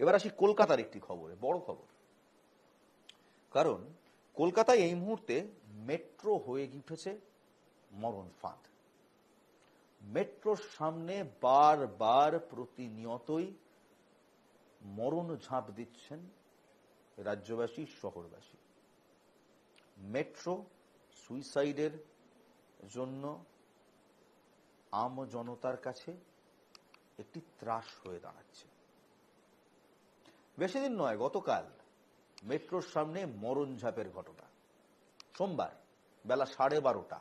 এবার আসি কলকাতার একটি খবরে, বড় খবর। কারণ কলকাতায় এই মুহূর্তে মেট্রো হয়ে উঠেছে মরণ ফাঁদ। মেট্রোর সামনে বারবার প্রতিনিয়তই মরণ ঝাঁপ দিচ্ছেন রাজ্যবাসী, শহরবাসী। মেট্রো সুইসাইডের জন্য আম জনতার কাছে একটি ত্রাস হয়ে দাঁড়াচ্ছে। বেশি দিন নয়, গতকাল মেট্রোর সামনে মরণ ঝাঁপের ঘটনা। সোমবার বেলা 12:30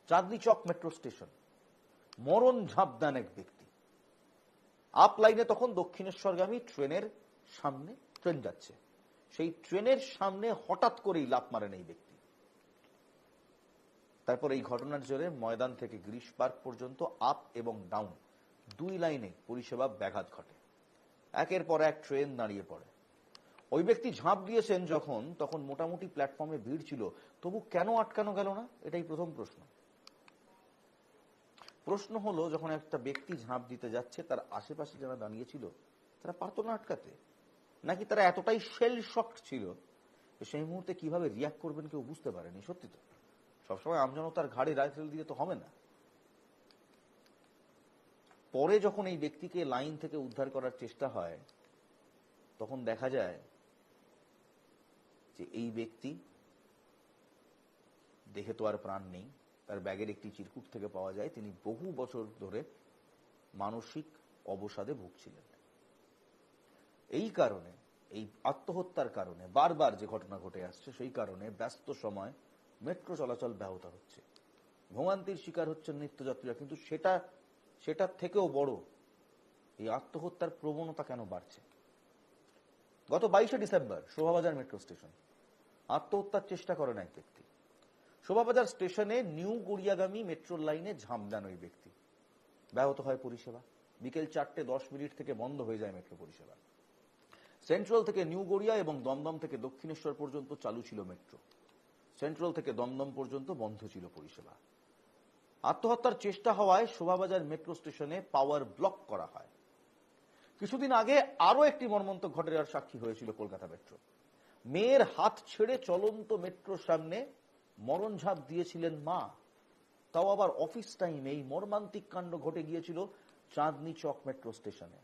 চাঁদনি চক মেট্রো স্টেশন, মরণ ঝাঁপ দেন এক ব্যক্তি। আপ লাইনে তখন দক্ষিণেশ্বরগামী ট্রেনের সামনে ট্রেন যাচ্ছে, সেই ট্রেনের সামনে হঠাৎ করেই লাফ মারেন এই ব্যক্তি। তারপর এই ঘটনার জেরে ময়দান থেকে গ্রিস পার্ক পর্যন্ত আপ এবং ডাউন দুই লাইনে পরিষেবা ব্যাঘাত ঘটে। একের পর এক ট্রেন দাঁড়িয়ে পড়ে। ওই ব্যক্তি ঝাঁপ দিয়েছেন যখন, তখন মোটামুটি প্ল্যাটফর্মে ভিড় ছিল, তবু কেন আটকানো গেল না? এটাই প্রথম প্রশ্ন। প্রশ্ন হলো, যখন একটা ব্যক্তি ঝাঁপ দিতে যাচ্ছে, তার আশেপাশে যারা দাঁড়িয়ে ছিল তারা পারত না আটকাতে? নাকি তারা এতটাই শেল শকড ছিল সেই মুহূর্তে কিভাবে রিয়াক্ট করবেন কেউ বুঝতে পারেনি? সত্যি তো সবসময় আমজনতার ঘাড়ে রাইফেল দিয়ে তো হবে না। পরে যখন এই ব্যক্তিকে লাইন থেকে উদ্ধার করার চেষ্টা হয়, তখন দেখা যায় যে এই ব্যক্তি দেখে তো আর প্রাণ নেই। তার ব্যাগের একটি চিরকুট থেকে পাওয়া যায় তিনি বহু বছর ধরে মানসিক অবসাদে ভুগছিলেন। এই কারণে, এই আত্মহত্যার কারণে বারবার যে ঘটনা ঘটে আসছে, সেই কারণে ব্যস্ত সময় মেট্রো চলাচল ব্যাহত হচ্ছে, ভোগান্তির শিকার হচ্ছেন নিত্যযাত্রীরা। কিন্তু সেটার থেকেও বড়, এই আত্মহত্যার প্রবণতা কেন বাড়ছে? গত 22শে ডিসেম্বর শোভাবাজার মেট্রো স্টেশন আত্মহত্যার চেষ্টা করেন এক ব্যক্তি। শোভাবাজার স্টেশনে নিউ গড়িয়াগামী মেট্রোর লাইনে ঝাঁপ দেন ওই ব্যক্তি। ব্যাহত হয় পরিষেবা। বিকেল 4:10 থেকে বন্ধ হয়ে যায় মেট্রো পরিষেবা। সেন্ট্রাল থেকে নিউ গড়িয়া এবং দমদম থেকে দক্ষিণেশ্বর পর্যন্ত চালু ছিল মেট্রো। সেন্ট্রাল থেকে দমদম পর্যন্ত বন্ধ ছিল পরিষেবা। আত্মহত্যার চেষ্টা হওয়ায় শোভাবাজার মেট্রো স্টেশনে পাওয়ার ব্লক করা হয়। কিছুদিন আগে আরো একটি মর্মান্তিক ঘটনার সাক্ষী হয়েছিল কলকাতা মেট্রো। মেয়ের হাত ছেড়ে চলন্ত মেট্রোর সামনে মরণ ঝাঁপ দিয়েছিলেন মা, তাও আবার অফিস টাইমে। এই মর্মান্তিক কাণ্ড ঘটে গিয়েছিল চাঁদনি চক মেট্রো স্টেশনে।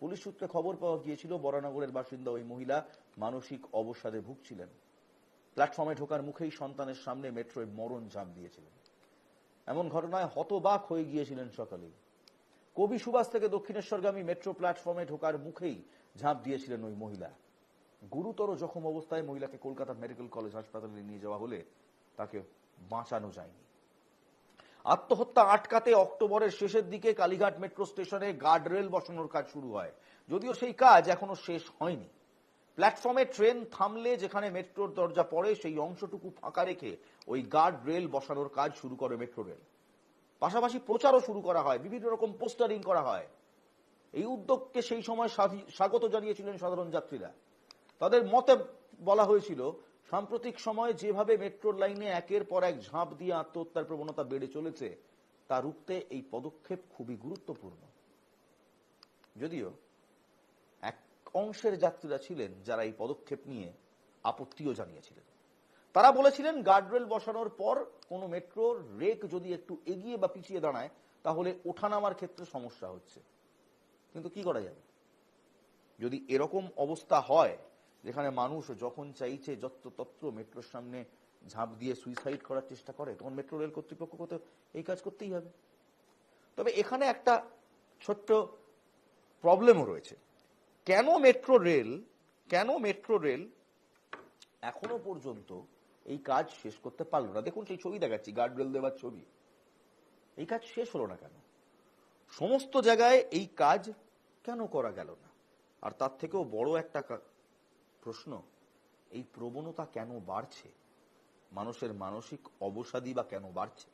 পুলিশ সূত্রে খবর পাওয়া গিয়েছিল বরানগরের বাসিন্দা ওই মহিলা মানসিক অবসাদে ভুগছিলেন। প্ল্যাটফর্মে ঢোকার মুখেই সন্তানের সামনে মেট্রোয় মরণ ঝাঁপ দিয়েছিলেন। এমন ঘটনায় হতবাক হয়ে গিয়েছিলেন সকালেই। কবি সুভাষ থেকে দক্ষিণেশ্বরগামী মেট্রো প্ল্যাটফর্মে ঢোকার মুখেই ঝাঁপ দিয়েছিলেন ওই মহিলা। গুরুতর জখম অবস্থায় মহিলাকে কলকাতা মেডিকেল কলেজ হাসপাতালে নিয়ে যাওয়া হলে তাকে বাঁচানো যায়নি। আত্মহত্যা আটকাতে অক্টোবরের শেষের দিকে কালীঘাট মেট্রো স্টেশনে গার্ডরেল বসানোর কাজ শুরু হয়, যদিও সেই কাজ এখনো শেষ হয়নি। প্ল্যাটফর্মে ট্রেন থামলে যেখানে মেট্রোর দরজা পড়ে সেই অংশটুকু ফাঁকা রেখে ওই গার্ড রেল বসানোর কাজ শুরু করে মেট্রো রেল। পাশাপাশি প্রচারও শুরু করা হয়, বিভিন্ন রকম পোস্টারিং করা হয়। এই উদ্যোগকে সেই সময় স্বাগত জানিয়েছিলেন সাধারণ যাত্রীরা। তাদের মতে বলা হয়েছিল, সাম্প্রতিক সময়ে যেভাবে মেট্রোর লাইনে একের পর এক ঝাঁপ দিয়ে আত্মহত্যার প্রবণতা বেড়ে চলেছে, তা রুখতে এই পদক্ষেপ খুবই গুরুত্বপূর্ণ। যদিও এক অংশের যাত্রীরা ছিলেন যারা এই পদক্ষেপ নিয়ে আপত্তিও জানিয়েছিলেন। তারা বলেছিলেন, গার্ডরেল বসানোর পর কোনো মেট্রোর রেক যদি একটু এগিয়ে বা পিছিয়ে দাঁড়ায়, তাহলে ওঠানামার ক্ষেত্রে সমস্যা হচ্ছে। কিন্তু কি করা যাবে? যদি এরকম অবস্থা হয় যেখানে মানুষ যখন চাইছে যত্রতত্র মেট্রোর সামনে ঝাঁপ দিয়ে সুইসাইড করার চেষ্টা করে, তখন মেট্রো রেল কর্তৃপক্ষকে তো এই কাজ করতেই হবে। তবে এখানে একটা ছোট্ট প্রবলেমও রয়েছে। কেন মেট্রো রেল এখনো পর্যন্ত এই কাজ শেষ করতে পারলো না? দেখুন, সেই ছবি দেখাচ্ছি, গার্ডরেল দেওয়ার ছবি। এই কাজ শেষ হলো না কেন? সমস্ত জায়গায় এই কাজ কেন করা গেল না? আর তার থেকেও বড় একটা প্রশ্ন, এই প্রবণতা কেন বাড়ছে? মানুষের মানসিক অবসাদই বা কেন বাড়ছে?